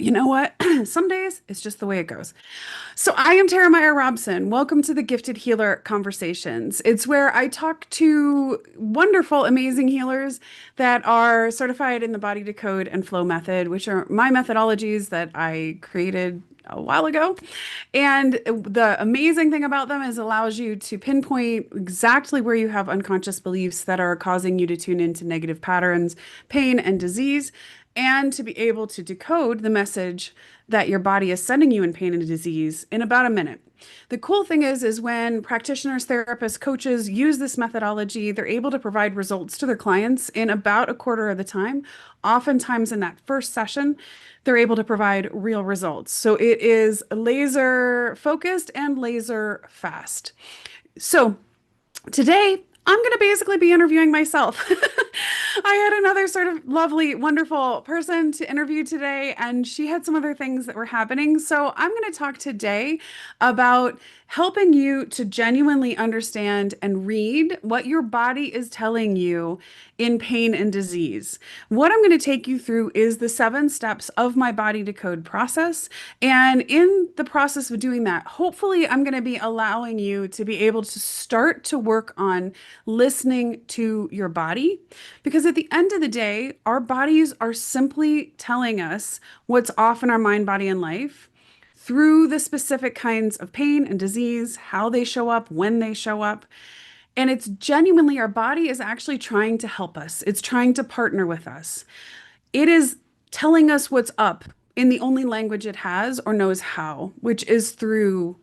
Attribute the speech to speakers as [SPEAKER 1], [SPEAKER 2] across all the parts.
[SPEAKER 1] You know what? Some days it's just the way it goes. So I am Tara Meyer-Robson. Welcome to the Gifted Healer Conversations. It's where I talk to wonderful, amazing healers that are certified in the body decode and flow method, which are my methodologies that I created a while ago. And the amazing thing about them is it allows you to pinpoint exactly where you have unconscious beliefs that are causing you to tune into negative patterns, pain, and disease, and to be able to decode the message that your body is sending you in pain and disease in about a minute. The cool thing is when practitioners, therapists, coaches use this methodology, they're able to provide results to their clients in about a quarter of the time. Oftentimes in that first session, they're able to provide real results. So it is laser focused and laser fast. So today, I'm going to basically be interviewing myself. I had another sort of lovely, wonderful person to interview today, and she had some other things that were happening. So I'm going to talk today about helping you to genuinely understand and read what your body is telling you in pain and disease. What I'm going to take you through is the 7 steps of my body decode process. And in the process of doing that, hopefully, I'm going to be allowing you to be able to start to work on listening to your body. Because at the end of the day, our bodies are simply telling us what's off in our mind, body, and life through the specific kinds of pain and disease, how they show up, when they show up. And it's genuinely our body is actually trying to help us. It's trying to partner with us. It is telling us what's up in the only language it has or knows how, which is through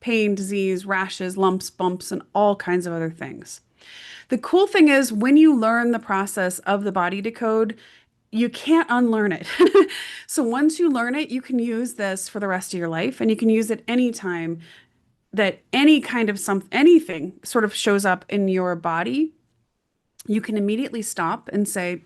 [SPEAKER 1] pain, disease, rashes, lumps, bumps, and all kinds of other things. The cool thing is when you learn the process of the body decode, you can't unlearn it. So once you learn it, you can use this for the rest of your life and you can use it anytime that any kind of anything sort of shows up in your body. You can immediately stop and say,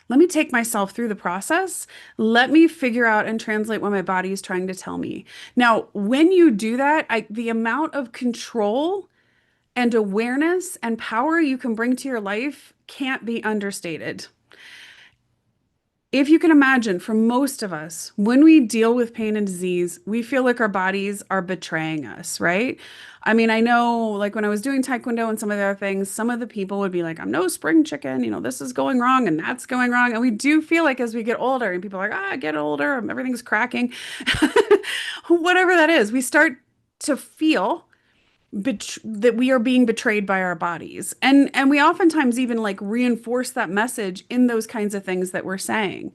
[SPEAKER 1] let me take myself through the process. Let me figure out and translate what my body is trying to tell me. Now, when you do that, the amount of control and awareness and power you can bring to your life can't be understated. If you can imagine, for most of us, when we deal with pain and disease, we feel like our bodies are betraying us, right? I mean, I know, like when I was doing Taekwondo and some of the other things, some of the people would be like, I'm no spring chicken, this is going wrong and that's going wrong. And we do feel like as we get older, and people are like, get older, everything's cracking. Whatever that is, we start to feel that we are being betrayed by our bodies. And we oftentimes even like reinforce that message in those kinds of things that we're saying.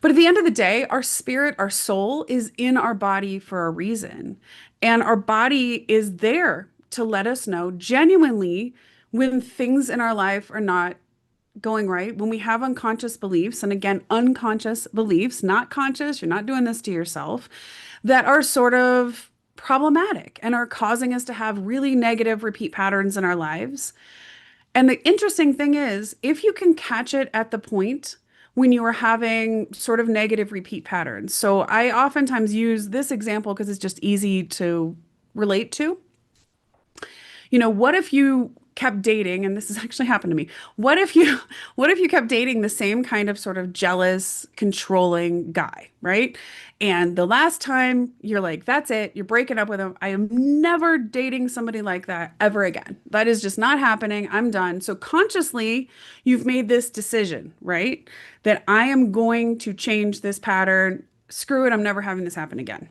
[SPEAKER 1] But at the end of the day, our spirit, our soul is in our body for a reason. And our body is there to let us know genuinely when things in our life are not going right, when we have unconscious beliefs, and again, unconscious beliefs, not conscious, you're not doing this to yourself, that are sort of problematic and are causing us to have really negative repeat patterns in our lives. And the interesting thing is, if you can catch it at the point when you are having sort of negative repeat patterns. So I oftentimes use this example because it's just easy to relate to. What if you kept dating, and this has actually happened to me. What if you kept dating the same kind of sort of jealous, controlling guy, right? And the last time you're like, that's it, you're breaking up with him. I am never dating somebody like that ever again. That is just not happening. I'm done. So consciously, you've made this decision, right? That I am going to change this pattern. Screw it, I'm never having this happen again.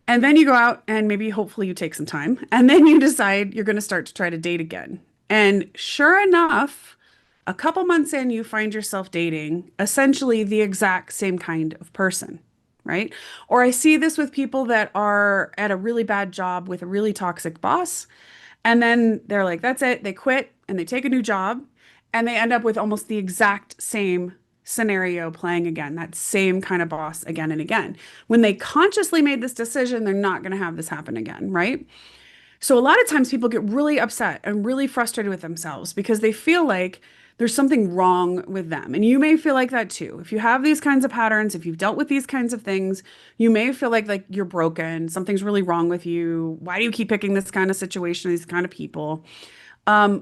[SPEAKER 1] And then you go out and maybe hopefully you take some time and then you decide you're going to start to try to date again. And sure enough, a couple months in, you find yourself dating essentially the exact same kind of person, right? Or I see this with people that are at a really bad job with a really toxic boss. And then they're like, that's it. They quit and they take a new job and they end up with almost the exact same scenario playing again, that same kind of boss again and again. When they consciously made this decision, they're not going to have this happen again, right? So a lot of times people get really upset and really frustrated with themselves because they feel like there's something wrong with them. And you may feel like that too. If you have these kinds of patterns, if you've dealt with these kinds of things, you may feel like you're broken, something's really wrong with you. Why do you keep picking this kind of situation, these kind of people?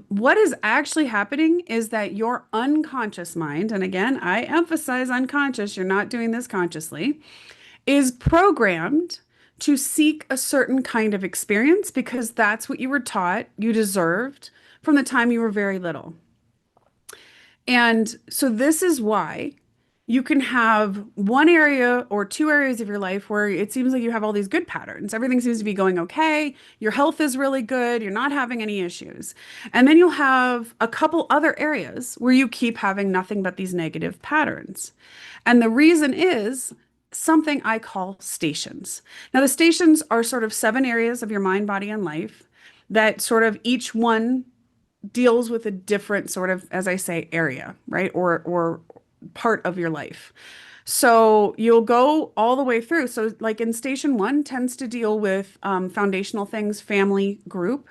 [SPEAKER 1] What is actually happening is that your unconscious mind, and again, I emphasize unconscious, you're not doing this consciously, is programmed to seek a certain kind of experience because that's what you were taught you deserved from the time you were very little. And so this is why you can have one area or two areas of your life where it seems like you have all these good patterns. Everything seems to be going okay. Your health is really good. You're not having any issues. And then you'll have a couple other areas where you keep having nothing but these negative patterns. And the reason is something I call stations. Now, the stations are sort of seven areas of your mind, body, and life that sort of each one deals with a different sort of, as I say, area, right? Or part of your life. So you'll go all the way through. So like in station one tends to deal with foundational things, family, group.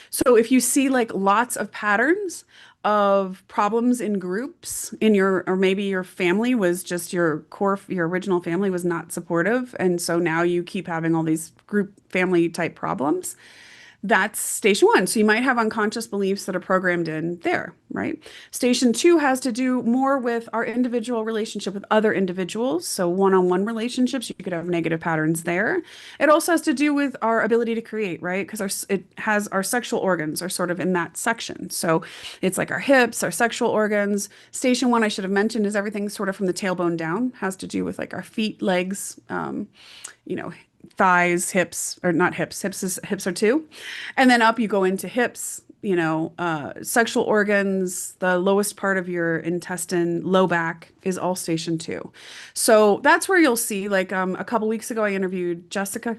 [SPEAKER 1] So if you see like lots of patterns of problems in groups in your, or maybe your family was just your core, your original family was not supportive. And so now you keep having all these group family type problems. That's station one. So you might have unconscious beliefs that are programmed in there, right? Station two has to do more with our individual relationship with other individuals. So one-on-one relationships, you could have negative patterns there. It also has to do with our ability to create, right? Because it has our sexual organs are sort of in that section. So it's like our hips, our sexual organs. Station one, I should have mentioned, is everything sort of from the tailbone down, has to do with like our feet, legs, you know, thighs, hips, or not hips, hips are two. And then up you go into hips, sexual organs, the lowest part of your intestine, low back is all station two. So that's where you'll see, like a couple weeks ago, I interviewed Jessica,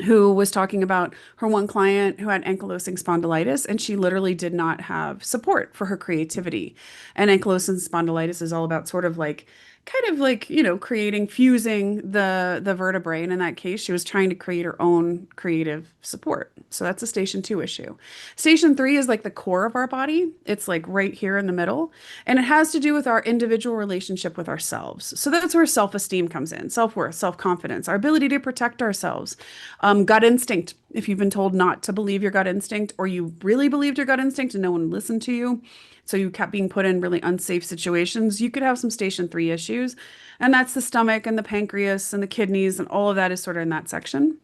[SPEAKER 1] who was talking about her one client who had ankylosing spondylitis, and she literally did not have support for her creativity. And ankylosing spondylitis is all about sort of like kind of like, creating, fusing the vertebrae. And in that case, she was trying to create her own creative support. So that's a station two issue. Station three is like the core of our body. It's like right here in the middle. And it has to do with our individual relationship with ourselves. So that's where self-esteem comes in, self-worth, self-confidence, our ability to protect ourselves. Gut instinct. If you've been told not to believe your gut instinct, or you really believed your gut instinct and no one listened to you, so you kept being put in really unsafe situations, you could have some station three issues. And that's the stomach and the pancreas and the kidneys, and all of that is sort of in that section.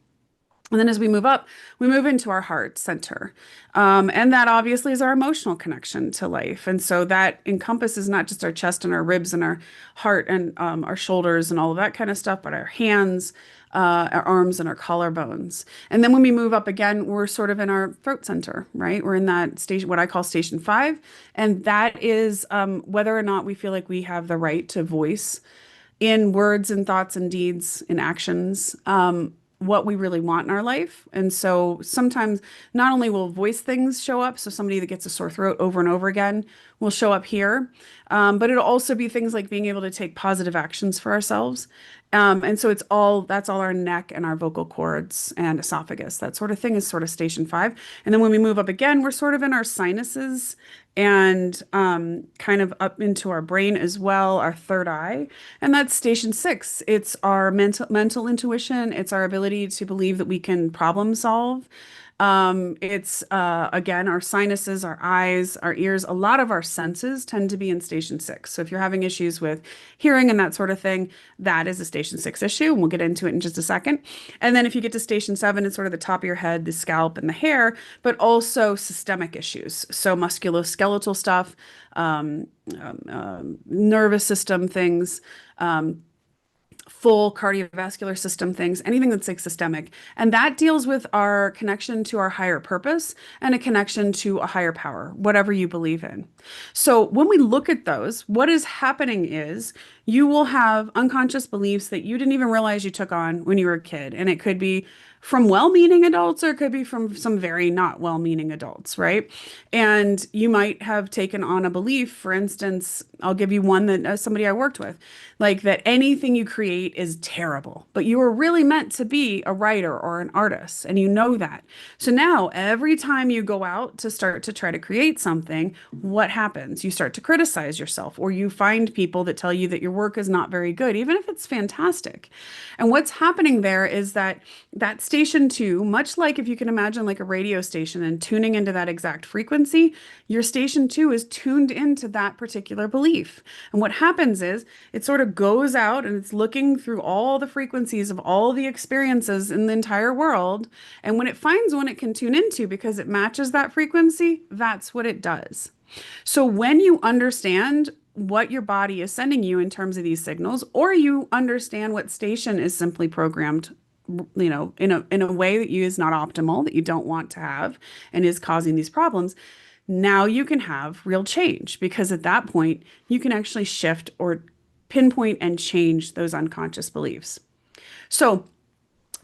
[SPEAKER 1] And then as we move up, we move into our heart center. And that obviously is our emotional connection to life. And so that encompasses not just our chest and our ribs and our heart and our shoulders and all of that kind of stuff, but our hands, our arms, and our collarbones. And then when we move up again, we're sort of in our throat center, right? We're in that station, what I call station five. And that is whether or not we feel like we have the right to voice in words and thoughts and deeds and actions what we really want in our life. And so sometimes not only will voice things show up, so somebody that gets a sore throat over and over again will show up here, but it'll also be things like being able to take positive actions for ourselves. And so that's all our neck and our vocal cords and esophagus. That sort of thing is sort of station five. And then when we move up again, we're sort of in our sinuses and kind of up into our brain as well, our third eye. And that's station six. It's our mental intuition. It's our ability to believe that we can problem solve. It's again, our sinuses, our eyes, our ears, a lot of our senses tend to be in station six. So if you're having issues with hearing and that sort of thing, that is a station six issue. And we'll get into it in just a second. And then if you get to station seven, it's sort of the top of your head, the scalp and the hair, but also systemic issues. So musculoskeletal stuff, nervous system things, full cardiovascular system things, anything that's like systemic. And that deals with our connection to our higher purpose and a connection to a higher power, whatever you believe in. So when we look at those, what is happening is you will have unconscious beliefs that you didn't even realize you took on when you were a kid. And it could be from well-meaning adults or it could be from some very not well-meaning adults, right? And you might have taken on a belief, for instance, I'll give you one that somebody I worked with, like that anything you create is terrible, but you were really meant to be a writer or an artist, and you know that. So now every time you go out to start to try to create something, what happens? You start to criticize yourself, or you find people that tell you that your work is not very good, even if it's fantastic. And what's happening there is that that station two, much like if you can imagine like a radio station and tuning into that exact frequency, your station two is tuned into that particular belief. And what happens is it sort of goes out and it's looking through all the frequencies of all the experiences in the entire world. And when it finds one it can tune into because it matches that frequency, that's what it does. So when you understand what your body is sending you in terms of these signals, or you understand what station is simply programmed, in a way that you is not optimal, that you don't want to have, and is causing these problems, now you can have real change because at that point you can actually shift or pinpoint and change those unconscious beliefs. So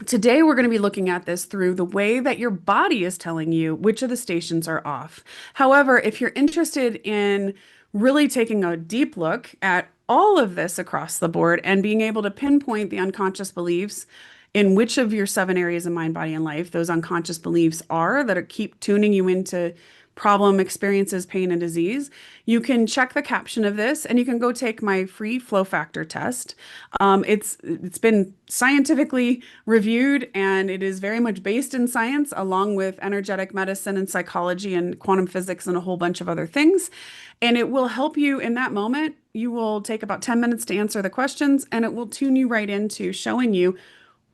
[SPEAKER 1] today, we're going to be looking at this through the way that your body is telling you which of the stations are off. However, if you're interested in really taking a deep look at all of this across the board and being able to pinpoint the unconscious beliefs in which of your seven areas of mind, body, and life those unconscious beliefs are that are keep tuning you into problem experiences, pain, and disease, you can check the caption of this and you can go take my free flow factor test. It's been scientifically reviewed and it is very much based in science, along with energetic medicine and psychology and quantum physics and a whole bunch of other things. And it will help you in that moment. You will take about 10 minutes to answer the questions and it will tune you right into showing you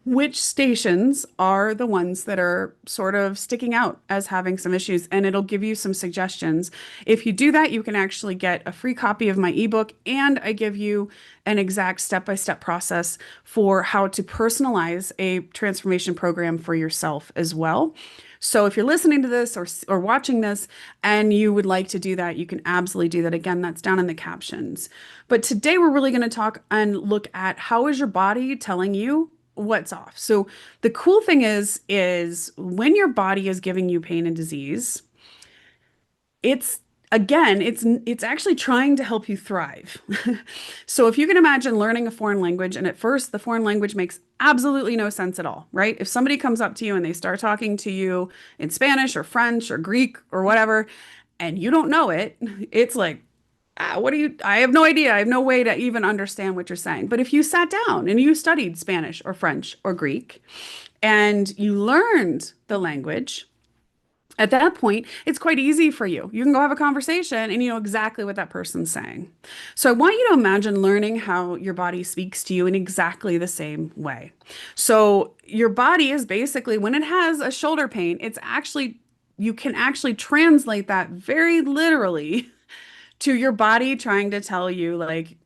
[SPEAKER 1] which stations are the ones that are sort of sticking out as having some issues, and it'll give you some suggestions. If you do that, you can actually get a free copy of my ebook, and I give you an exact step-by-step process for how to personalize a transformation program for yourself as well. So if you're listening to this or watching this and you would like to do that, you can absolutely do that. Again, that's down in the captions. But today we're really going to talk and look at how is your body telling you what's off. So the cool thing is when your body is giving you pain and disease, it's again, it's actually trying to help you thrive. So if you can imagine learning a foreign language and at first the foreign language makes absolutely no sense at all, right? If somebody comes up to you and they start talking to you in Spanish or French or Greek or whatever, and you don't know it, it's like, what do you, I have no idea. I have no way to even understand what you're saying. But if you sat down and you studied Spanish or French or Greek and you learned the language, at that point, it's quite easy for you. You can go have a conversation and you know exactly what that person's saying. So I want you to imagine learning how your body speaks to you in exactly the same way. So your body is basically, when it has a shoulder pain, it's actually, you can actually translate that very literally to your body trying to tell you, like,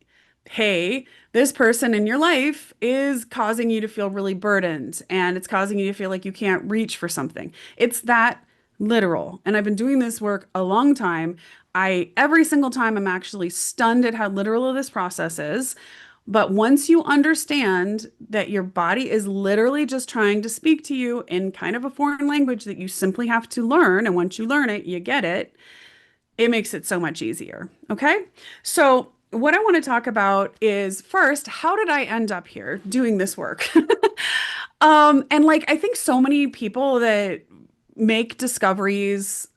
[SPEAKER 1] hey, this person in your life is causing you to feel really burdened and it's causing you to feel like you can't reach for something. It's that literal. And I've been doing this work a long time. Every single time I'm actually stunned at how literal this process is. But once you understand that your body is literally just trying to speak to you in kind of a foreign language that you simply have to learn, and once you learn it, you get it, it makes it so much easier. Okay. So, what I want to talk about is first, how did I end up here doing this work? And like, I think so many people that make discoveries,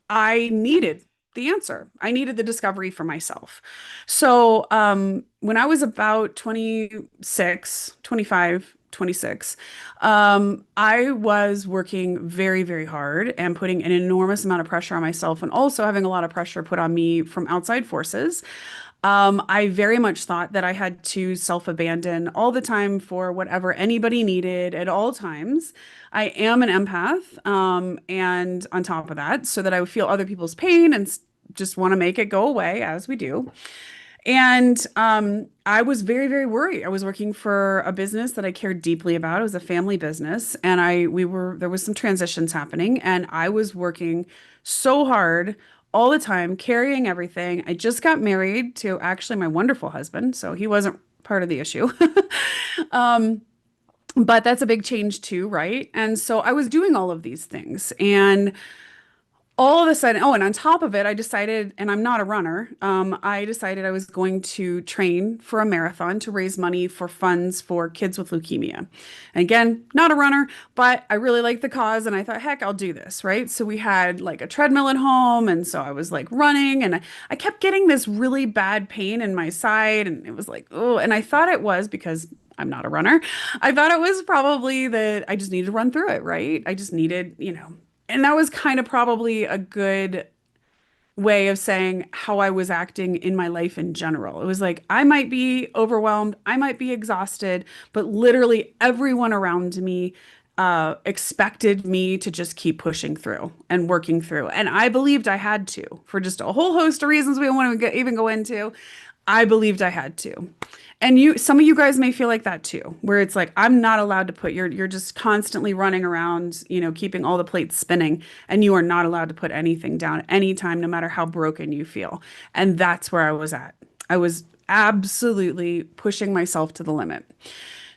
[SPEAKER 1] I needed the answer. I needed the discovery for myself. So, when I was about 26, 25, 26, I was working very, very hard and putting an enormous amount of pressure on myself and also having a lot of pressure put on me from outside forces. I very much thought that I had to self-abandon all the time for whatever anybody needed at all times. I am an empath, and on top of that, so that I would feel other people's pain and just want to make it go away, as we do. And I was very, very worried. I was working for a business that I cared deeply about. It was a family business, and there was some transitions happening, and I was working so hard all the time, carrying everything. I just got married to actually my wonderful husband, so he wasn't part of the issue. Um, but that's a big change too, right? And so I was doing all of these things, and all of a sudden, oh, and on top of it, I decided, and I'm not a runner, I decided I was going to train for a marathon to raise money for funds for kids with leukemia. And again, not a runner, but I really liked the cause, and I thought, heck, I'll do this, right? So we had like a treadmill at home, and so I was like running, and I kept getting this really bad pain in my side, and it was like, oh, and I thought it was because I'm not a runner. I thought it was probably that I just needed to run through it, right? I just needed, and that was kind of probably a good way of saying how I was acting in my life in general. It was like I might be overwhelmed, I might be exhausted, but literally everyone around me expected me to just keep pushing through and working through. And I believed I had to for just a whole host of reasons we don't want to even go into. I believed I had to. And some of you guys may feel like that too, where it's like, I'm not allowed to put you're just constantly running around, keeping all the plates spinning, and you are not allowed to put anything down anytime, no matter how broken you feel. And that's where I was at. I was absolutely pushing myself to the limit.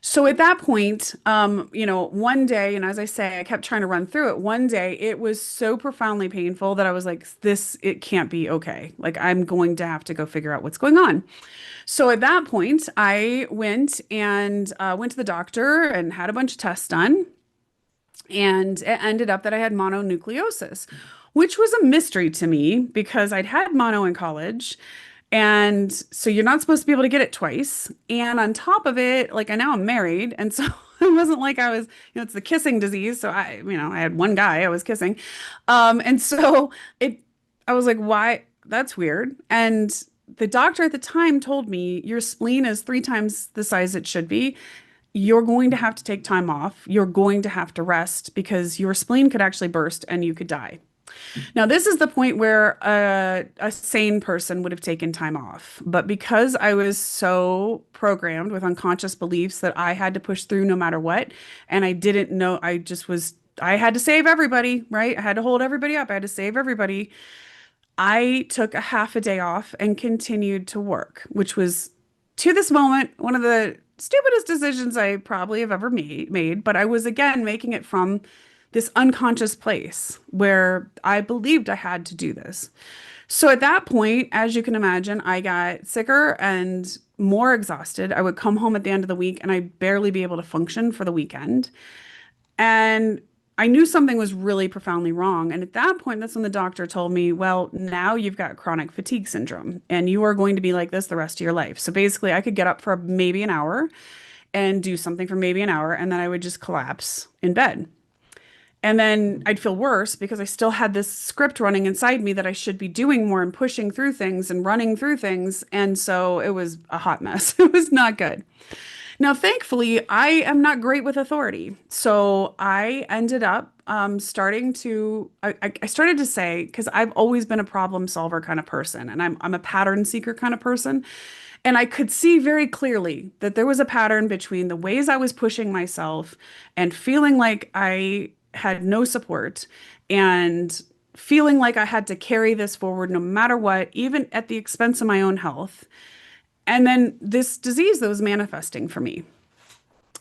[SPEAKER 1] So at that point, one day, and as I say, I kept trying to run through it. One day, it was so profoundly painful that I was like, it can't be okay. Like, I'm going to have to go figure out what's going on. So at that point, I went to the doctor and had a bunch of tests done, and it ended up that I had mononucleosis, which was a mystery to me because I'd had mono in college. And so you're not supposed to be able to get it twice. And on top of it, like I now I'm married. And so it wasn't like I was, it's the kissing disease. So I had one guy I was kissing. And so it, I was like, why? That's weird. And the doctor at the time told me your spleen is 3 times the size it should be. You're going to have to take time off. You're going to have to rest because your spleen could actually burst and you could die. Now, this is the point where a sane person would have taken time off. But because I was so programmed with unconscious beliefs that I had to push through no matter what, and I didn't know, I had to save everybody, right? I had to hold everybody up. I had to save everybody. I took a half a day off and continued to work, which was to this moment one of the stupidest decisions I probably have ever made. But I was again making it from this unconscious place where I believed I had to do this. So at that point, as you can imagine, I got sicker and more exhausted. I would come home at the end of the week and I'd barely be able to function for the weekend. And I knew something was really profoundly wrong. And at that point, that's when the doctor told me, well, now you've got chronic fatigue syndrome and you are going to be like this the rest of your life. So basically, I could get up for maybe an hour and do something for maybe an hour, and then I would just collapse in bed. And then I'd feel worse because I still had this script running inside me that I should be doing more and pushing through things and running through things. And so it was a hot mess. It was not good. Now, thankfully, I am not great with authority. So I ended up I started to say, because I've always been a problem solver kind of person, and I'm a pattern seeker kind of person. And I could see very clearly that there was a pattern between the ways I was pushing myself and feeling like I had no support and feeling like I had to carry this forward no matter what, even at the expense of my own health. And then this disease that was manifesting for me.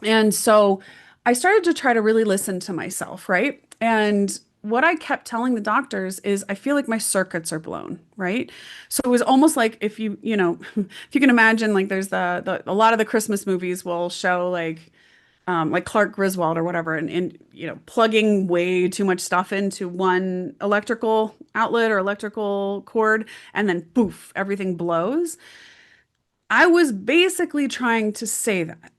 [SPEAKER 1] And so I started to try to really listen to myself, right? And what I kept telling the doctors is I feel like my circuits are blown, right? So it was almost like if if you can imagine, like there's a lot of the Christmas movies will show like Clark Griswold or whatever, and plugging way too much stuff into one electrical outlet or electrical cord, and then poof, everything blows. I was basically trying to say that.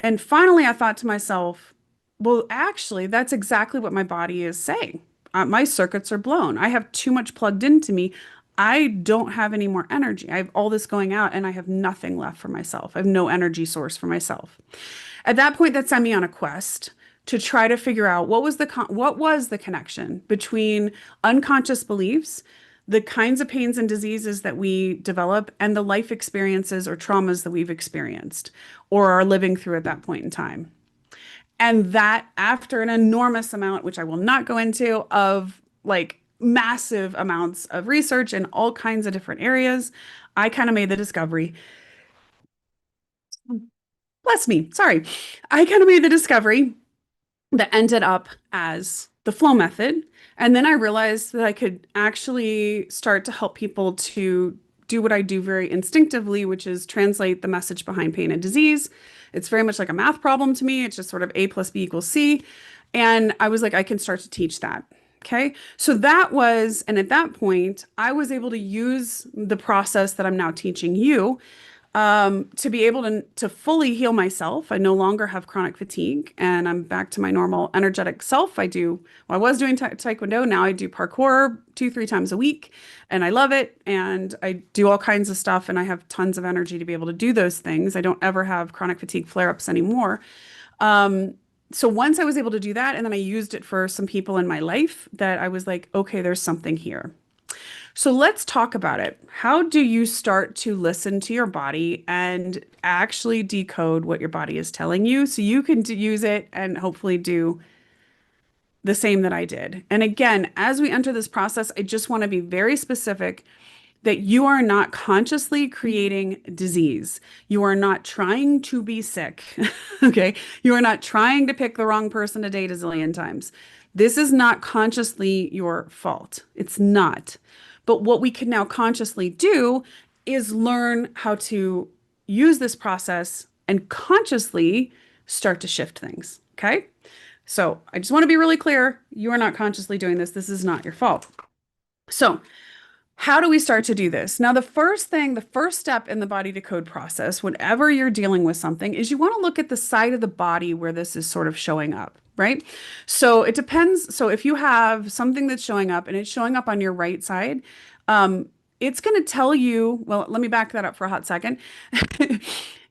[SPEAKER 1] And finally, I thought to myself, well, actually, that's exactly what my body is saying. My circuits are blown. I have too much plugged into me. I don't have any more energy. I have all this going out and I have nothing left for myself. I have no energy source for myself. At that point, that sent me on a quest to try to figure out what was the connection between unconscious beliefs, the kinds of pains and diseases that we develop, and the life experiences or traumas that we've experienced or are living through at that point in time. And that after an enormous amount, which I will not go into, of like massive amounts of research in all kinds of different areas, I kind of made the discovery. Bless me, sorry. I kind of made the discovery that ended up as the flow method. And then I realized that I could actually start to help people to do what I do very instinctively, which is translate the message behind pain and disease. It's very much like a math problem to me. It's just sort of A plus B equals C. And I was like, I can start to teach that. Okay. So that was, and at that point, I was able to use the process that I'm now teaching you to be able to fully heal myself. I no longer have chronic fatigue and I'm back to my normal energetic self. I was doing taekwondo. Now I do parkour 3 times a week and I love it. And I do all kinds of stuff and I have tons of energy to be able to do those things. I don't ever have chronic fatigue flare-ups anymore. Um, so once I was able to do that, and then I used it for some people in my life that I was like, okay, there's something here. So let's talk about it. How do you start to listen to your body and actually decode what your body is telling you so you can use it and hopefully do the same that I did? And again, as we enter this process, I just want to be very specific that you are not consciously creating disease. You are not trying to be sick. Okay. You are not trying to pick the wrong person to date a zillion times. This is not consciously your fault. It's not. But what we can now consciously do is learn how to use this process and consciously start to shift things. Okay. So I just want to be really clear. You are not consciously doing this. This is not your fault. So how do we start to do this? Now, the first step in the body decode process, whenever you're dealing with something, is you want to look at the side of the body where this is sort of showing up, right? So it depends. So if you have something that's showing up and it's showing up on your right side, it's going to tell you, well, let me back that up for a hot second.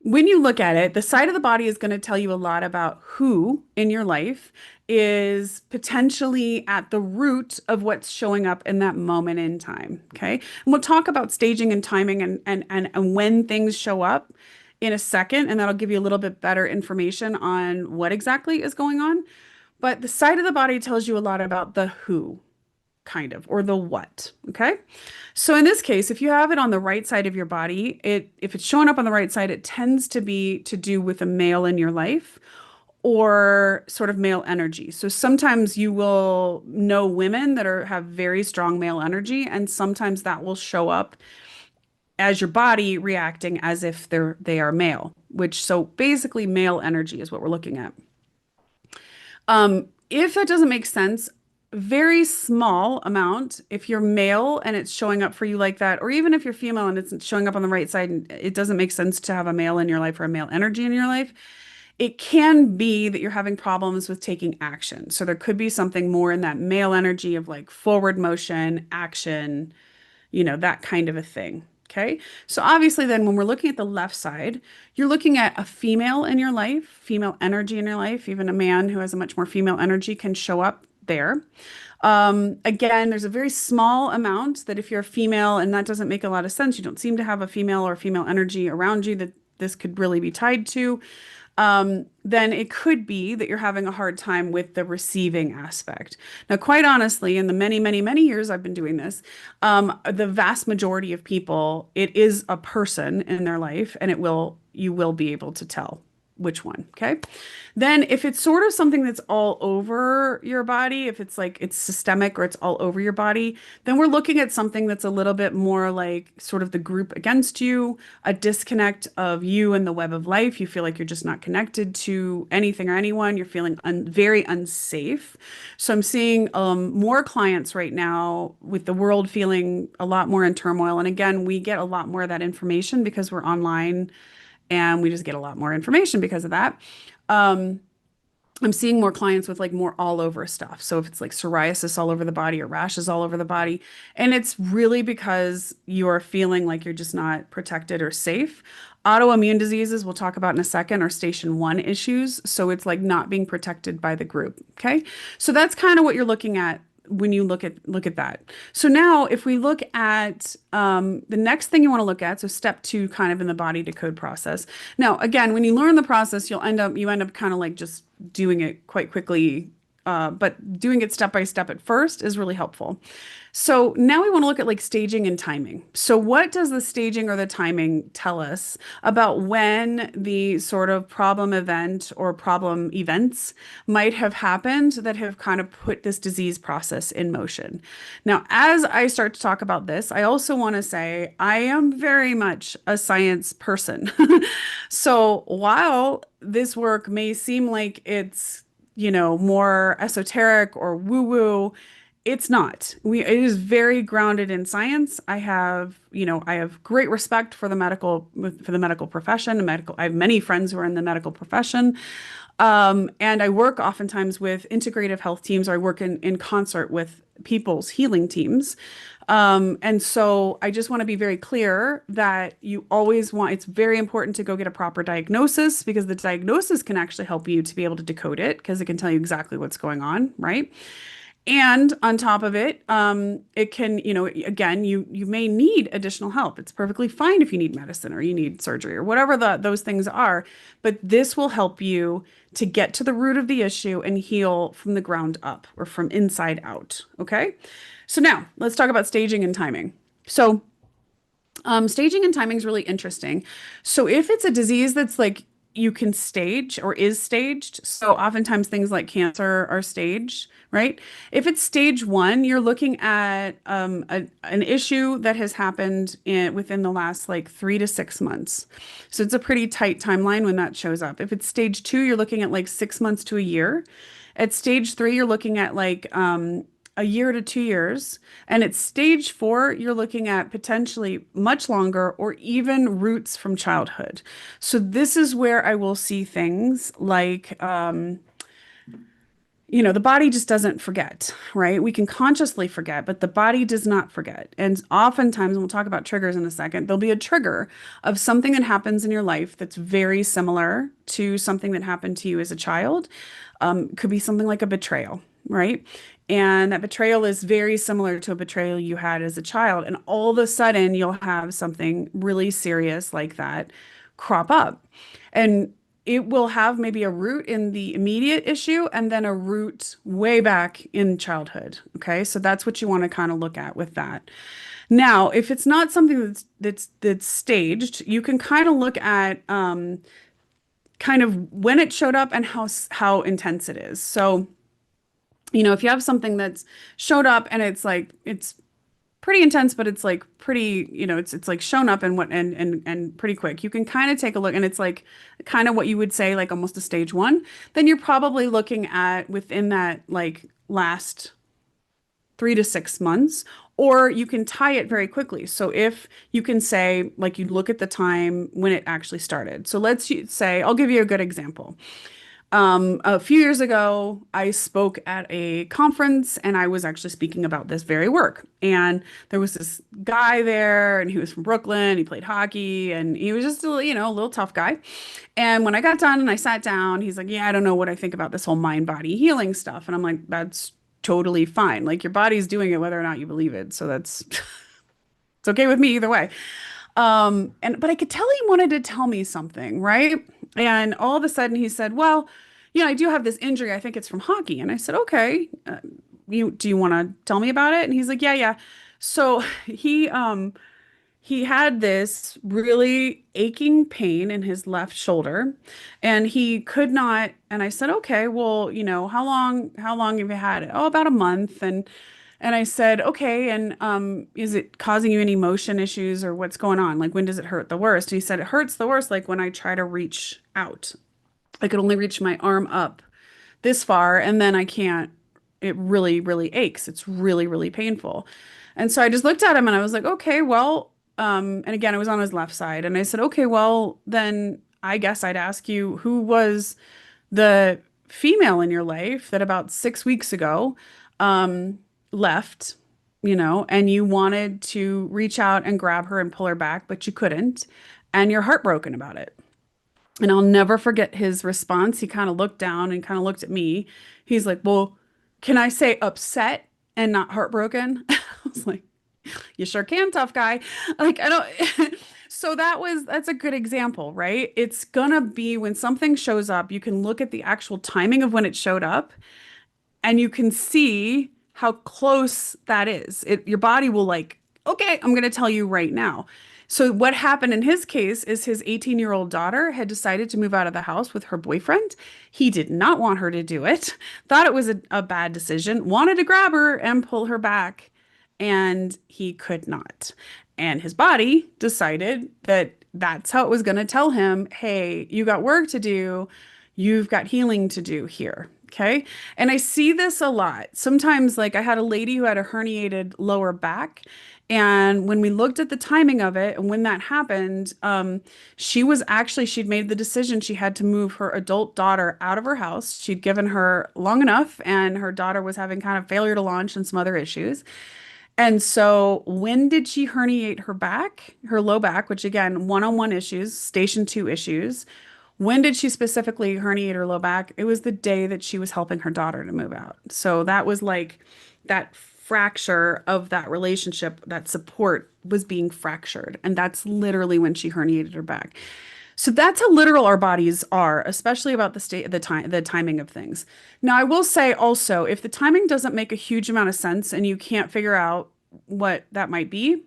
[SPEAKER 1] When you look at it, the side of the body is going to tell you a lot about who in your life is potentially at the root of what's showing up in that moment in time. Okay. And we'll talk about staging and timing and when things show up in a second, and that'll give you a little bit better information on what exactly is going on. But the side of the body tells you a lot about the who, kind of, or the what. Okay. So in this case, if you have it on the right side of your body, if it's showing up on the right side, it tends to be to do with a male in your life or sort of male energy. So sometimes you will know women that have very strong male energy, and sometimes that will show up as your body reacting as if they are male, which so basically male energy is what we're looking at. If that doesn't make sense, very small amount, if you're male and it's showing up for you like that, or even if you're female and it's showing up on the right side and it doesn't make sense to have a male in your life or a male energy in your life, it can be that you're having problems with taking action. So there could be something more in that male energy of like forward motion, action, that kind of a thing. Okay. So obviously, then when we're looking at the left side, you're looking at a female in your life, female energy in your life. Even a man who has a much more female energy can show up there. Again, there's a very small amount that if you're a female and that doesn't make a lot of sense, you don't seem to have a female or female energy around you that this could really be tied to, then it could be that you're having a hard time with the receiving aspect. Now, quite honestly, in the many, many, many years I've been doing this, the vast majority of people, it is a person in their life, and you will be able to tell which one. Okay. Then if it's sort of something that's all over your body, if it's like it's systemic or it's all over your body, then we're looking at something that's a little bit more like sort of the group against you, a disconnect of you and the web of life. You feel like you're just not connected to anything or anyone. You're feeling very unsafe. So I'm seeing more clients right now with the world feeling a lot more in turmoil. And again, we get a lot more of that information because we're online and we just get a lot more information because of that. I'm seeing more clients with like more all over stuff. So if it's like psoriasis all over the body or rashes all over the body, and it's really because you're feeling like you're just not protected or safe. Autoimmune diseases, we'll talk about in a second, are station 1 issues. So it's like not being protected by the group. Okay. So that's kind of what you're looking at when you look at that. So now if we look at the next thing you want to look at, so step 2 kind of in the body decode process. Now, again, when you learn the process, you end up kind of like just doing it quite quickly but doing it step by step at first is really helpful. So now we want to look at like staging and timing. So what does the staging or the timing tell us about when the sort of problem event or problem events might have happened that have kind of put this disease process in motion? Now, as I start to talk about this, I also want to say I am very much a science person. So while this work may seem like it's, more esoteric or woo-woo, it's not. It is very grounded in science. I have great respect for the medical profession, I have many friends who are in the medical profession. And I work oftentimes with integrative health teams, or I work in concert with people's healing teams. And so I just want to be very clear that it's very important to go get a proper diagnosis, because the diagnosis can actually help you to be able to decode it, because it can tell you exactly what's going on, right? And on top of it, it can, again, you may need additional help. It's perfectly fine if you need medicine or you need surgery or whatever those things are. But this will help you to get to the root of the issue and heal from the ground up or from inside out. Okay. So now let's talk about staging and timing. So staging and timing is really interesting. So if it's a disease that's like you can stage or is staged, so oftentimes things like cancer are staged, right? If it's stage one, you're looking at an issue that has happened within the last like 3 to 6 months. So it's a pretty tight timeline when that shows up. If it's stage two, you're looking at like 6 months to a year. At stage three, you're looking at like a year to 2 years. And at stage four, you're looking at potentially much longer or even roots from childhood. So this is where I will see things like, the body just doesn't forget, right? We can consciously forget, but the body does not forget. And oftentimes, and we'll talk about triggers in a second, there'll be a trigger of something that happens in your life that's very similar to something that happened to you as a child. Could be something like a betrayal, right? And that betrayal is very similar to a betrayal you had as a child. And all of a sudden, you'll have something really serious like that crop up. And it will have maybe a root in the immediate issue and then a root way back in childhood. Okay. So that's what you want to kind of look at with that. Now, if it's not something that's staged, you can kind of look at kind of when it showed up and how intense it is. So, if you have something that's showed up and it's pretty intense, but it's like pretty, it's like shown up and and pretty quick. You can kind of take a look, and it's like kind of what you would say like almost a stage one. Then you're probably looking at within that like last 3 to 6 months, or you can tie it very quickly. So if you can say like you look at the time when it actually started. So say I'll give you a good example. A few years ago, I spoke at a conference and I was actually speaking about this very work. And there was this guy there and he was from Brooklyn. He played hockey and he was just a little tough guy. And when I got done and I sat down, he's like, "Yeah, I don't know what I think about this whole mind body healing stuff." And I'm like, "That's totally fine. Like your body's doing it whether or not you believe it. So that's it's okay with me either way." But I could tell he wanted to tell me something, right? And all of a sudden he said, "Well, I do have this injury. I think it's from hockey." And I said, "Okay, do you want to tell me about it?" And he's like, "Yeah, yeah." So he had this really aching pain in his left shoulder, and he could not. And I said, "Okay, well, how long have you had it?" "Oh, about a month." And I said, "Okay, and is it causing you any motion issues or what's going on? Like when does it hurt the worst?" He said, "It hurts the worst like when I try to reach out. I could only reach my arm up this far and then I can't. It really, really aches. It's really, really painful." And so I just looked at him and I was like, "Okay, well," and again, it was on his left side. And I said, "Okay, well, then I guess I'd ask you, who was the female in your life that about 6 weeks ago left, and you wanted to reach out and grab her and pull her back, but you couldn't, and you're heartbroken about it?" And I'll never forget his response. He kind of looked down and kind of looked at me. He's like, "Well, can I say upset and not heartbroken?" I was like, "You sure can, tough guy." Like, I don't. So that's a good example, right? It's gonna be when something shows up, you can look at the actual timing of when it showed up and you can see how close that is. Your body will like, okay, I'm going to tell you right now. So what happened in his case is his 18-year-old daughter had decided to move out of the house with her boyfriend. He did not want her to do it, thought it was a bad decision, wanted to grab her and pull her back, and he could not. And his body decided that that's how it was going to tell him, hey, you got work to do. You've got healing to do here. Okay. And I see this a lot. Sometimes, like I had a lady who had a herniated lower back. And when we looked at the timing of it and when that happened, she'd made the decision she had to move her adult daughter out of her house. She'd given her long enough, and her daughter was having kind of failure to launch and some other issues. And so when did she herniate her back, her low back, which again, one-on-one issues, station two issues. When did she specifically herniate her low back? It was the day that she was helping her daughter to move out. So that was like that fracture of that relationship, that support was being fractured. And that's literally when she herniated her back. So that's how literal our bodies are, especially about the timing of things. Now, I will say also, if the timing doesn't make a huge amount of sense and you can't figure out what that might be,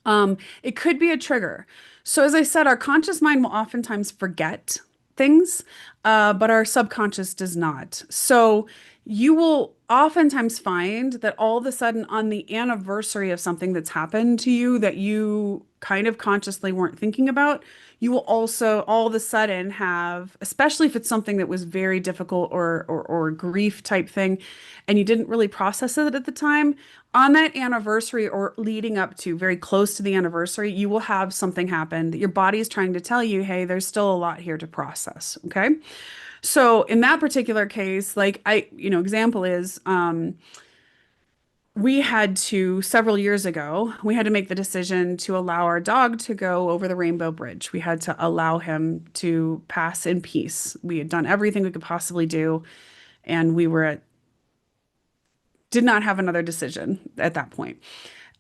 [SPEAKER 1] it could be a trigger. So, as I said, our conscious mind will oftentimes forget things, but our subconscious does not. So, you will oftentimes find that all of a sudden, on the anniversary of something that's happened to you that you kind of consciously weren't thinking about, you will also all of a sudden have, especially if it's something that was very difficult or grief type thing, and you didn't really process it at the time, on that anniversary or leading up to very close to the anniversary, you will have something happen that your body is trying to tell you, hey, there's still a lot here to process. Okay. So in that particular case, like example is, we had to, several years ago, we had to make the decision to allow our dog to go over the Rainbow Bridge. We had to allow him to pass in peace. We had done everything we could possibly do, and did not have another decision at that point.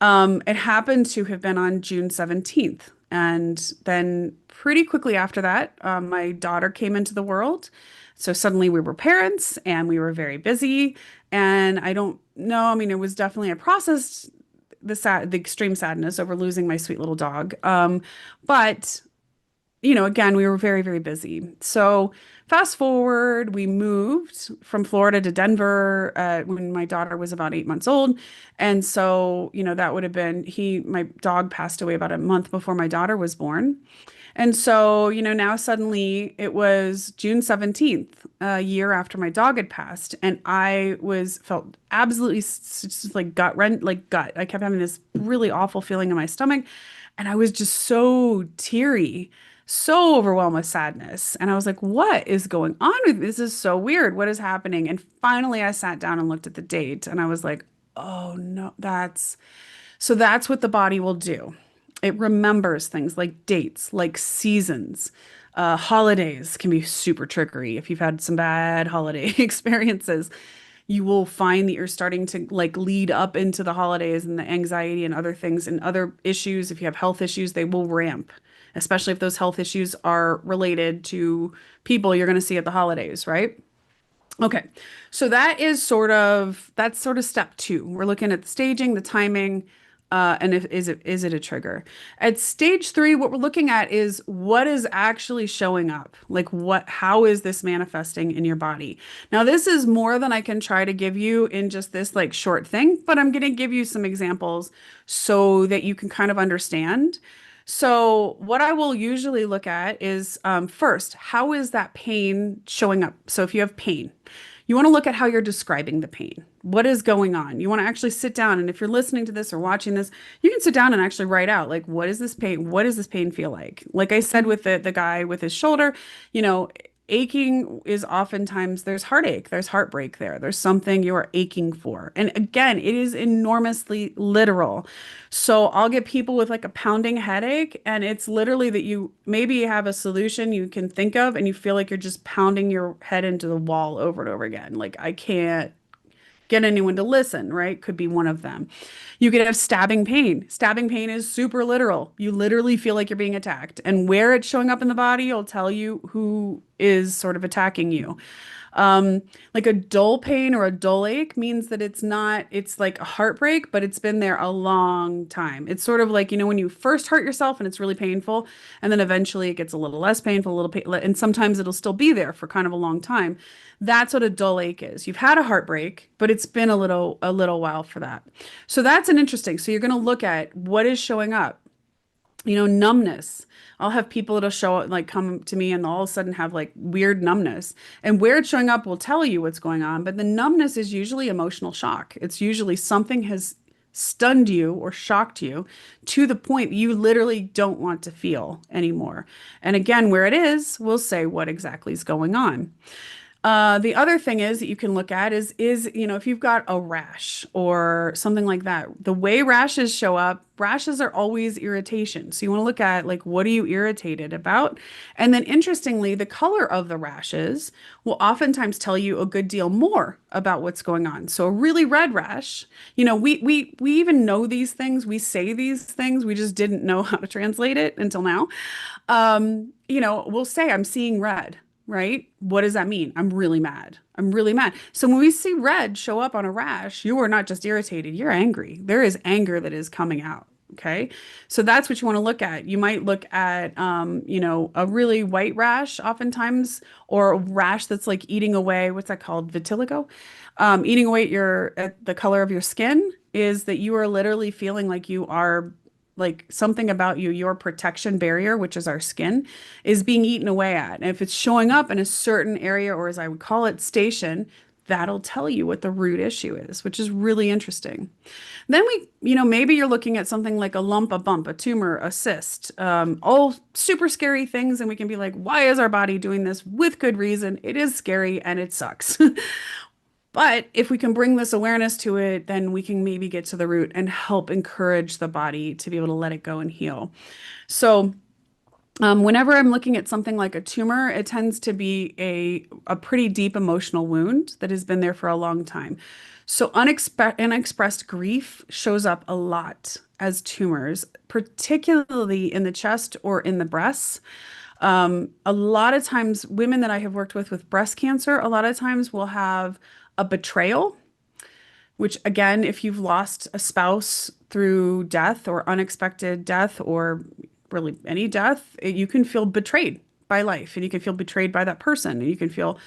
[SPEAKER 1] It happened to have been on June 17th. And then pretty quickly after that, my daughter came into the world. So suddenly we were parents and we were very busy. And I don't know, I mean, it was definitely, I processed the extreme sadness over losing my sweet little dog. But again, we were very, very busy. So fast forward, we moved from Florida to Denver when my daughter was about 8 months old. And so, that would have been my dog passed away about a month before my daughter was born. And so, now suddenly it was June 17th, a year after my dog had passed. And felt absolutely just like gut. I kept having this really awful feeling in my stomach. And I was just so teary, so overwhelmed with sadness. And I was like, what is going on with me? This is so weird. What is happening? And finally I sat down and looked at the date and I was like, oh no, that's what the body will do. It remembers things like dates, like seasons. Holidays can be super trickery. If you've had some bad holiday experiences, you will find that you're starting to like lead up into the holidays, and the anxiety and other things and other issues. If you have health issues, they will ramp, especially if those health issues are related to people you're going to see at the holidays, right? Okay. So that's sort of step two. We're looking at the staging, the timing, and is it a trigger? At stage three, what we're looking at is what is actually showing up. Like how is this manifesting in your body? Now, this is more than I can try to give you in just this like short thing, but I'm going to give you some examples so that you can kind of understand. So what I will usually look at is first, how is that pain showing up? So if you have pain, you want to look at how you're describing the pain. What is going on? You want to actually sit down, and if you're listening to this or watching this, you can sit down and actually write out like, what is this pain? What does this pain feel like? Like I said with the guy with his shoulder, aching is oftentimes there's heartache, there's heartbreak there. There's something you're aching for. And again, it is enormously literal. So I'll get people with like a pounding headache, and it's literally that you maybe have a solution you can think of and you feel like you're just pounding your head into the wall over and over again. Like I can't get anyone to listen, right? Could be one of them. You could have stabbing pain. Stabbing pain is super literal. You literally feel like you're being attacked. And where it's showing up in the body will tell you who is sort of attacking you. Um, like a dull pain or a dull ache means that it's not, it's like a heartbreak, but it's been there a long time. It's sort of like, when you first hurt yourself and it's really painful, and then eventually it gets a little less painful, a little pain, and sometimes it'll still be there for kind of a long time. That's what a dull ache is. You've had a heartbreak, but it's been a little while for that. So that's an interesting. So you're going to look at what is showing up, numbness. I'll have people that'll show up, like come to me and they'll all of a sudden have like weird numbness. And where it's showing up will tell you what's going on. But the numbness is usually emotional shock. It's usually something has stunned you or shocked you to the point you literally don't want to feel anymore. And again, where it is, we'll say what exactly is going on. The other thing is that you can look at is if you've got a rash or something like that, the way rashes show up, rashes are always irritation. So you want to look at like what are you irritated about? And then interestingly, the color of the rashes will oftentimes tell you a good deal more about what's going on. So a really red rash, we even know these things, we say these things, we just didn't know how to translate it until now. We'll say I'm seeing red, right? What does that mean? I'm really mad. I'm really mad. So when we see red show up on a rash, you are not just irritated, you're angry. There is anger that is coming out. Okay. So that's what you want to look at. You might look at, a really white rash oftentimes, or a rash that's like eating away, what's that called? Vitiligo. Eating away at at the color of your skin is that you are literally feeling like you are like something about you, your protection barrier, which is our skin, is being eaten away at. And if it's showing up in a certain area, or as I would call it, station, that'll tell you what the root issue is, which is really interesting. Then maybe you're looking at something like a lump, a bump, a tumor, a cyst, all super scary things. And we can be like, why is our body doing this? With good reason. It is scary and it sucks. But if we can bring this awareness to it, then we can maybe get to the root and help encourage the body to be able to let it go and heal. So, whenever I'm looking at something like a tumor, it tends to be a pretty deep emotional wound that has been there for a long time. So, unexpressed grief shows up a lot as tumors, particularly in the chest or in the breasts. A lot of times, women that I have worked with breast cancer, a lot of times will have a betrayal, which again, if you've lost a spouse through death or unexpected death or really any death, you can feel betrayed by life and you can feel betrayed by that person and you can feel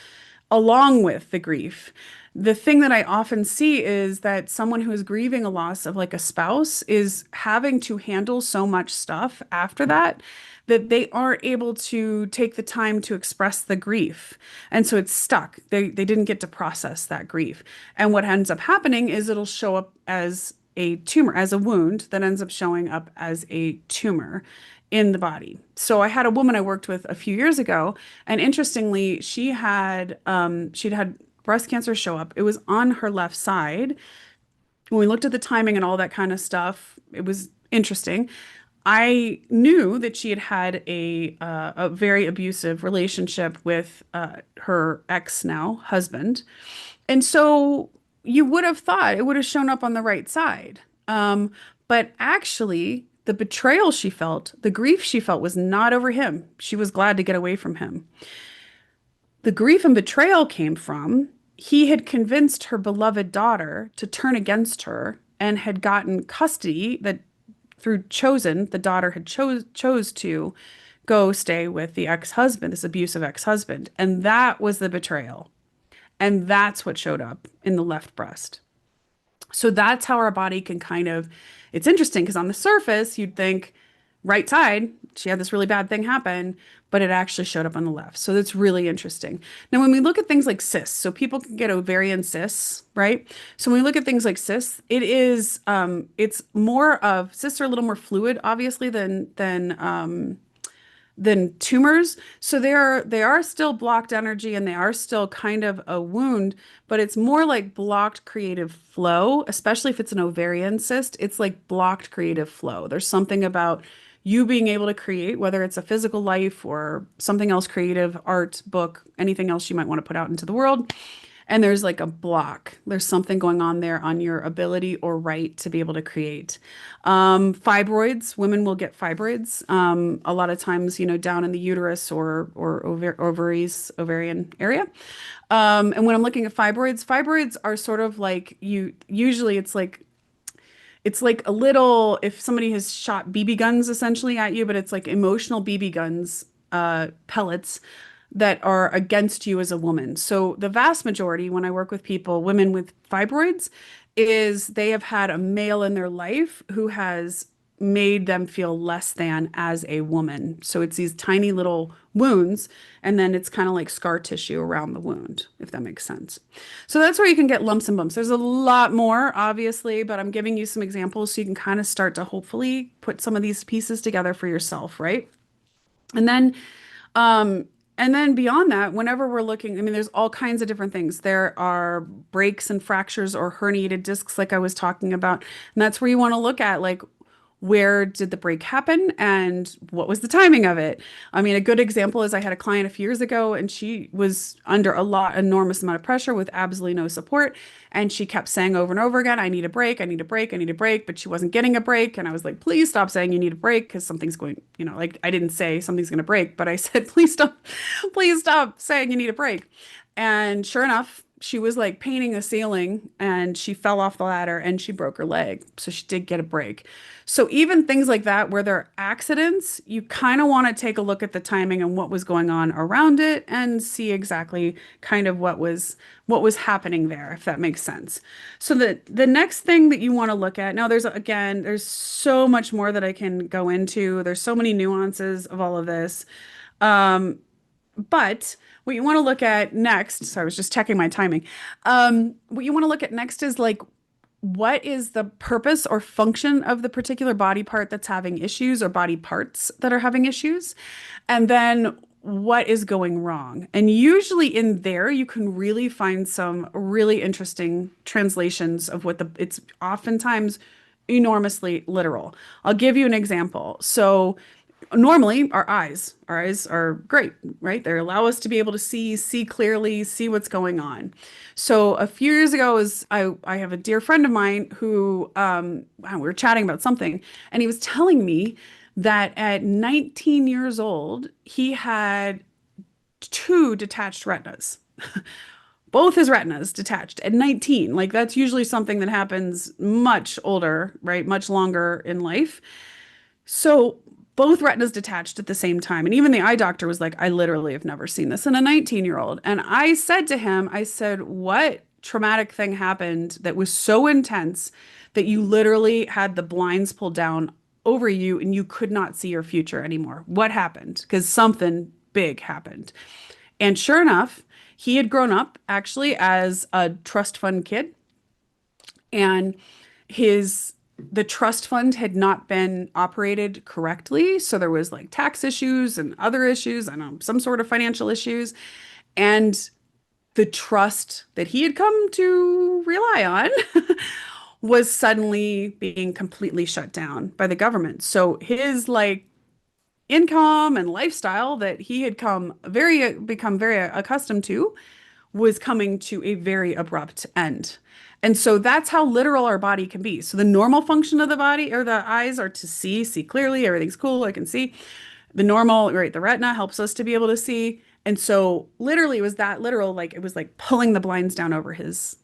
[SPEAKER 1] along with the grief. The thing that I often see is that someone who is grieving a loss of like a spouse is having to handle so much stuff after that that they aren't able to take the time to express the grief. And so it's stuck. They didn't get to process that grief. And what ends up happening is it'll show up as a tumor, as a wound that ends up showing up as a tumor in the body. So I had a woman I worked with a few years ago, and interestingly, she'd had breast cancer show up. It was on her left side. When we looked at the timing and all that kind of stuff, it was interesting. I knew that she had had a very abusive relationship with her ex now husband, and so you would have thought it would have shown up on the right side. But actually, the betrayal she felt, the grief she felt was not over him. She was glad to get away from him. The grief and betrayal came from he had convinced her beloved daughter to turn against her and had gotten custody that through chosen, the daughter had chose to go stay with the ex-husband, this abusive ex-husband. And that was the betrayal. And that's what showed up in the left breast. So that's how our body can kind of, it's interesting because on the surface, you'd think right side, she had this really bad thing happen, but it actually showed up on the left. So that's really interesting. Now, when we look at things like cysts, so people can get ovarian cysts, right? So when we look at things like cysts, it's more of, cysts are a little more fluid, obviously, than tumors. So they are still blocked energy and they are still kind of a wound, but it's more like blocked creative flow, especially if it's an ovarian cyst. It's like blocked creative flow. There's something about you being able to create, whether it's a physical life or something else creative, art, book, anything else you might want to put out into the world. and there's like a block. There's something going on there on your ability or right to be able to create. Fibroids, women will get fibroids. A lot of times, down in the uterus or ovaries, ovarian area. And when I'm looking at fibroids, fibroids are sort of like usually it's like a little, if somebody has shot BB guns essentially at you, but it's like emotional BB guns, pellets that are against you as a woman. So the vast majority, when I work with people, women with fibroids, is they have had a male in their life who has made them feel less than as a woman. So it's these tiny little wounds, and then it's kind of like scar tissue around the wound, if that makes sense. So that's where you can get lumps and bumps. There's a lot more, obviously, but I'm giving you some examples so you can kind of start to hopefully put some of these pieces together for yourself, right? And then um, and then beyond that, whenever we're looking, I mean, there's all kinds of different things. There are breaks and fractures or herniated discs, like I was talking about. And that's where you want to look at, like, where did the break happen and what was the timing of it? I mean, a good example is I had a client a few years ago and she was under enormous amount of pressure with absolutely no support. And she kept saying over and over again, I need a break, I need a break, I need a break, but she wasn't getting a break. And I was like, please stop saying you need a break because something's going, like I didn't say something's going to break, but I said, please stop saying you need a break. And sure enough, she was like painting the ceiling and she fell off the ladder and she broke her leg. So she did get a break. So even things like that, where there are accidents, you kind of want to take a look at the timing and what was going on around it and see exactly kind of what was happening there, if that makes sense. So the next thing that you want to look at, now there's so much more that I can go into. There's so many nuances of all of this. Um, but what you want to look at next, so I was just checking my timing. What you want to look at next is like, what is the purpose or function of the particular body part that's having issues or body parts that are having issues? And then what is going wrong? And usually in there, you can really find some really interesting translations of it's oftentimes enormously literal. I'll give you an example. So normally our eyes are great, right? They allow us to be able to see clearly, see what's going on. So a few years ago, I have a dear friend of mine who wow, we were chatting about something, and he was telling me that at 19 years old he had two detached retinas. Both his retinas detached at 19. Like that's usually something that happens much older, right? Much longer in life. So both retinas detached at the same time. And even the eye doctor was like, I literally have never seen this in a 19-year-old. And I said to him, I said, what traumatic thing happened that was so intense that you literally had the blinds pulled down over you and you could not see your future anymore? What happened? Because something big happened. And sure enough, he had grown up actually as a trust fund kid, and his the trust fund had not been operated correctly. So there was like tax issues and other issues and some sort of financial issues. And the trust that he had come to rely on was suddenly being completely shut down by the government. So his like income and lifestyle that he had become very accustomed to was coming to a very abrupt end. And so that's how literal our body can be. So the normal function of the body or the eyes are to see clearly, everything's cool, I can see. The normal, right, the retina helps us to be able to see. And so literally it was that literal, like it was like pulling the blinds down over his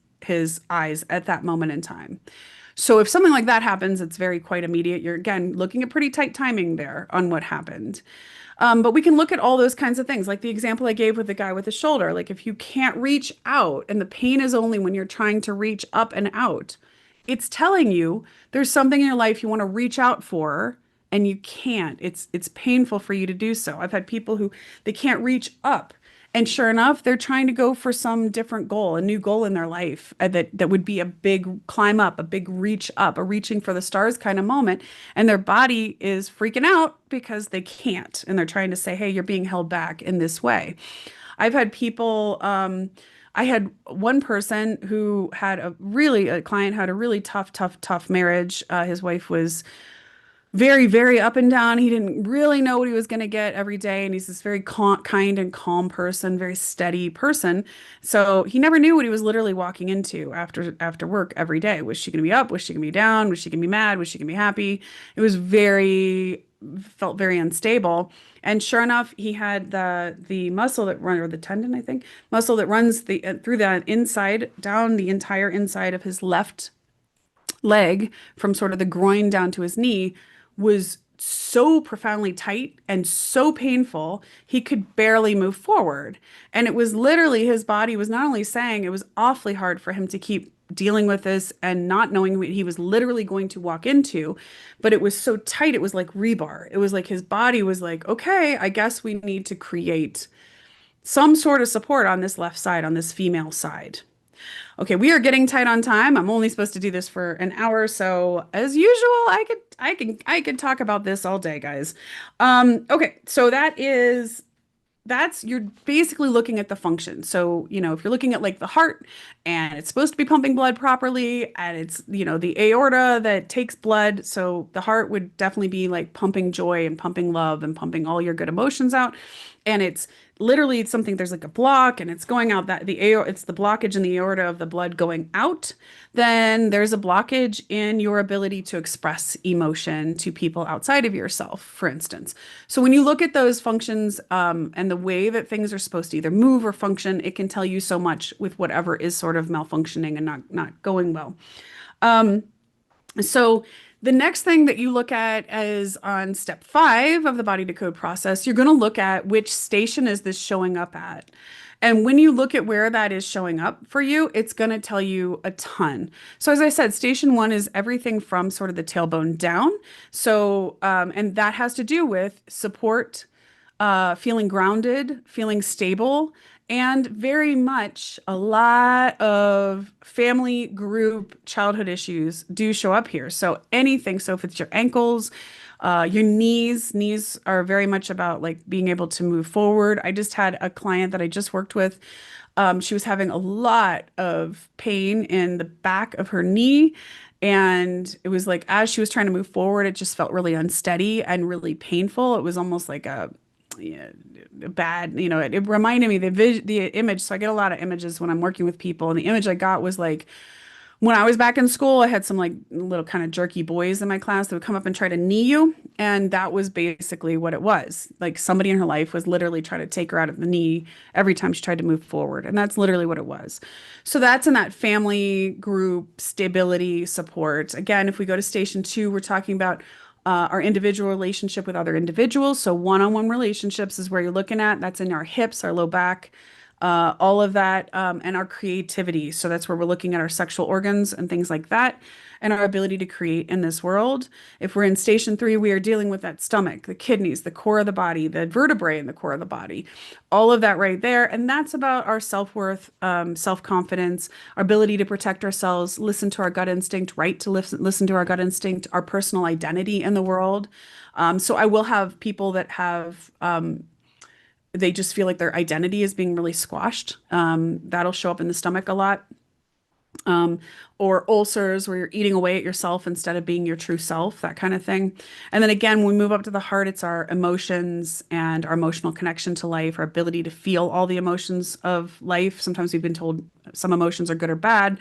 [SPEAKER 1] eyes at that moment in time. So if something like that happens, it's very quite immediate. You're again looking at pretty tight timing there on what happened. But we can look at all those kinds of things, like the example I gave with the guy with the shoulder. Like if you can't reach out and the pain is only when you're trying to reach up and out, it's telling you there's something in your life you want to reach out for and you can't. It's painful for you to do so. I've had people who they can't reach up. And sure enough, they're trying to go for some different goal, a new goal in their life that would be a big climb up, a big reach up, a reaching for the stars kind of moment. And their body is freaking out because they can't. And they're trying to say, hey, you're being held back in this way. I've had people, I had one person who had a client had a really tough marriage. His wife was very, very up and down. He didn't really know what he was going to get every day. And he's this very kind and calm person, very steady person. So he never knew what he was literally walking into after work every day. Was she going to be up? Was she going to be down? Was she going to be mad? Was she going to be happy? It was felt very unstable. And sure enough, he had the muscle that run or the tendon, I think, muscle that runs the through the inside down the entire inside of his left leg from sort of the groin down to his knee was so profoundly tight and so painful, he could barely move forward. And it was literally his body was not only saying it was awfully hard for him to keep dealing with this and not knowing what he was literally going to walk into, but it was so tight, it was like rebar. It was like his body was like, okay, I guess we need to create some sort of support on this left side, on this female side. Okay, we are getting tight on time. I'm only supposed to do this for an hour, so as usual, I could talk about this all day, guys. Okay, so that's you're basically looking at the function. So, if you're looking at like the heart and it's supposed to be pumping blood properly and it's, the aorta that takes blood. So the heart would definitely be like pumping joy and pumping love and pumping all your good emotions out. And it's something there's like a block and it's going out it's the blockage in the aorta of the blood going out. Then there's a blockage in your ability to express emotion to people outside of yourself, for instance. So when you look at those functions and the way that things are supposed to either move or function, it can tell you so much with whatever is sort of malfunctioning and not going well. So the next thing that you look at is on step 5 of the body decode process, you're going to look at which station is this showing up at. And when you look at where that is showing up for you, it's going to tell you a ton. So as I said, station 1 is everything from sort of the tailbone down. So, and that has to do with support, feeling grounded, feeling stable, and very much a lot of family, group, childhood issues do show up here. So anything, so if it's your ankles, your knees are very much about like being able to move forward. I just had a client that I just worked with. She was having a lot of pain in the back of her knee. And it was like as she was trying to move forward, it just felt really unsteady and really painful. It was almost like a yeah, bad, it reminded me the image. So I get a lot of images when I'm working with people, and the image I got was like when I was back in school, I had some like little kind of jerky boys in my class that would come up and try to knee you, and that was basically what it was. Like somebody in her life was literally trying to take her out of the knee every time she tried to move forward, and that's literally what it was. So that's in that family group stability support. Again, if we go to station 2, we're talking about our individual relationship with other individuals. So one-on-one relationships is where you're looking at. That's in our hips, our low back, all of that, and our creativity. So that's where we're looking at our sexual organs and things like that, and our ability to create in this world. If we're in station 3, we are dealing with that stomach, the kidneys, the core of the body, the vertebrae in the core of the body, all of that right there. And that's about our self-worth, self-confidence, our ability to protect ourselves, listen to our gut instinct, right to listen to our gut instinct, our personal identity in the world. So I will have people that have they just feel like their identity is being really squashed. That'll show up in the stomach a lot. Um, or ulcers where you're eating away at yourself instead of being your true self, that kind of thing. And then again, when we move up to the heart, it's our emotions and our emotional connection to life, our ability to feel all the emotions of life. Sometimes we've been told some emotions are good or bad,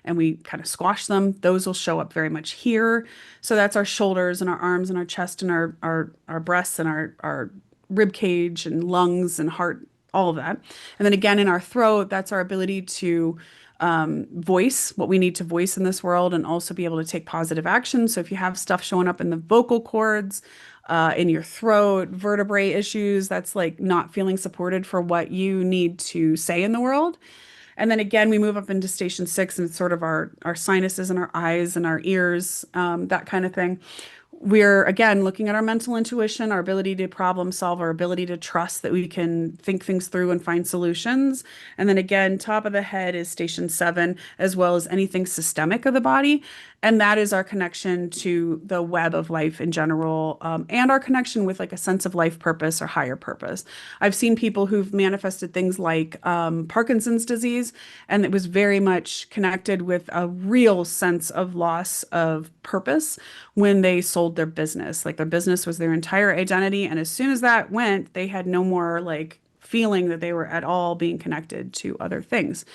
[SPEAKER 1] and we kind of squash them. Those will show up very much here. So that's our shoulders and our arms and our chest and our breasts and our rib cage and lungs and heart, all of that. And then again, in our throat, that's our ability to voice what we need to voice in this world and also be able to take positive action. So if you have stuff showing up in the vocal cords, in your throat, vertebrae issues, that's like not feeling supported for what you need to say in the world. And then again, we move up into station 6 and it's sort of our sinuses and our eyes and our ears, that kind of thing. We're again looking at our mental intuition, our ability to problem solve, our ability to trust that we can think things through and find solutions. And then again, top of the head is station 7, as well as anything systemic of the body. And that is our connection to the web of life in general, and our connection with like a sense of life purpose or higher purpose. I've seen people who've manifested things like Parkinson's disease, and it was very much connected with a real sense of loss of purpose when they sold sold their business. Like their business was their entire identity. And as soon as that went, they had no more like feeling that they were at all being connected to other things.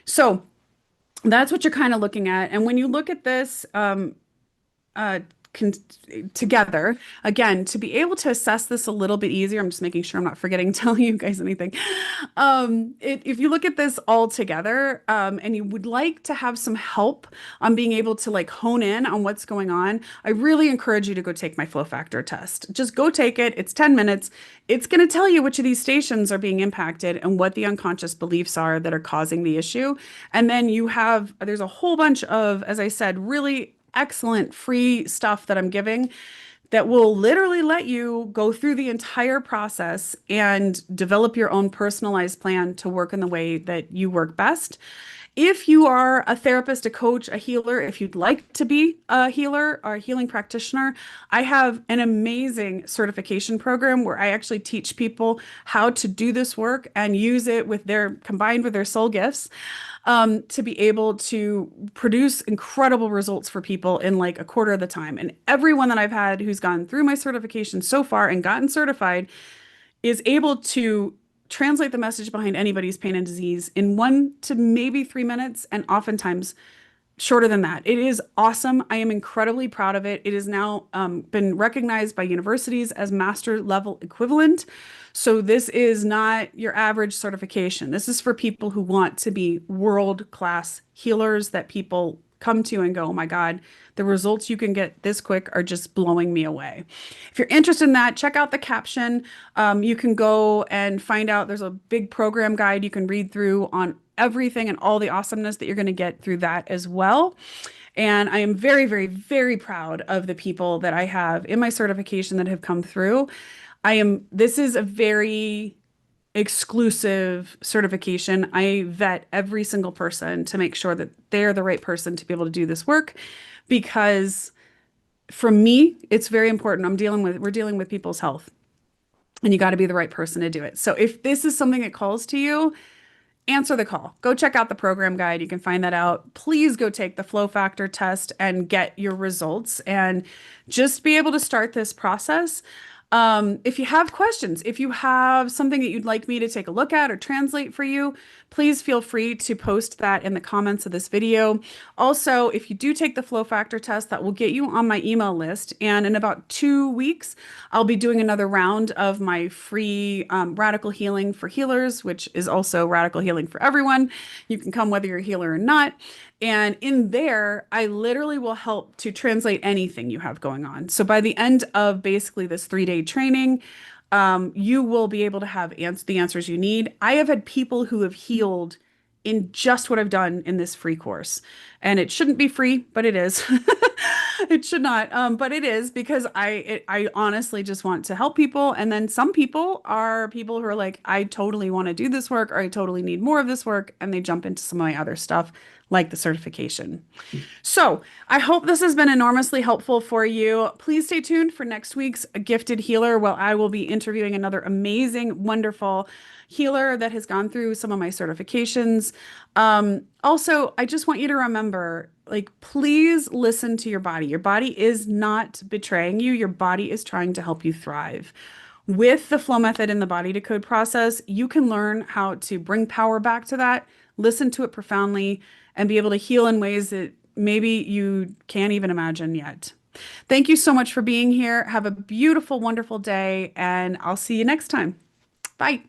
[SPEAKER 1] So that's what you're kind of looking at. And when you look at this, uh, con together. Again, to be able to assess this a little bit easier, I'm just making sure I'm not forgetting telling you guys anything. If you look at this all together, and you would like to have some help on being able to like hone in on what's going on, I really encourage you to go take my flow factor test. Just go take it. It's 10 minutes. It's going to tell you which of these stations are being impacted and what the unconscious beliefs are that are causing the issue. And then there's a whole bunch of, as I said, really excellent free stuff that I'm giving that will literally let you go through the entire process and develop your own personalized plan to work in the way that you work best. If you are a therapist, a coach, a healer, if you'd like to be a healer or a healing practitioner, I have an amazing certification program where I actually teach people how to do this work and use it combined with their soul gifts, to be able to produce incredible results for people in like a quarter of the time. And everyone that I've had who's gone through my certification so far and gotten certified is able to translate the message behind anybody's pain and disease in 1 to maybe 3 minutes, and oftentimes shorter than that. It is awesome. I am incredibly proud of it. It has now been recognized by universities as master level equivalent. So this is not your average certification. This is for people who want to be world-class healers that people come to and go, oh my God, the results you can get this quick are just blowing me away. If you're interested in that, check out the caption. You can go and find out. There's a big program guide you can read through on everything and all the awesomeness that you're going to get through that as well. And I am very, very, very proud of the people that I have in my certification that have come through. This is a very exclusive certification. I vet every single person to make sure that they're the right person to be able to do this work, because for me, it's very important. We're dealing with people's health, and you got to be the right person to do it. So if this is something that calls to you, answer the call. Go check out the program guide. You can find that out. Please go take the flow factor test and get your results and just be able to start this process. If you have questions, if you have something that you'd like me to take a look at or translate for you, please feel free to post that in the comments of this video. Also, if you do take the flow factor test, that will get you on my email list. And in about 2 weeks, I'll be doing another round of my free radical healing for healers, which is also radical healing for everyone. You can come whether you're a healer or not. And in there, I literally will help to translate anything you have going on. So by the end of basically this 3-day training, you will be able to have the answers you need. I have had people who have healed in just what I've done in this free course. And it shouldn't be free, but it is. It should not, but it is, because I honestly just want to help people. And then some people are people who are like, I totally want to do this work, or I totally need more of this work. And they jump into some of my other stuff, like the certification. So I hope this has been enormously helpful for you. Please stay tuned for next week's Gifted Healer, where I will be interviewing another amazing, wonderful healer that has gone through some of my certifications. Also, I just want you to remember, like, please listen to your body. Your body is not betraying you. Your body is trying to help you thrive. With the flow method and the body decode process, you can learn how to bring power back to that, listen to it profoundly, and be able to heal in ways that maybe you can't even imagine yet. Thank you so much for being here. Have a beautiful, wonderful day, and I'll see you next time. Bye.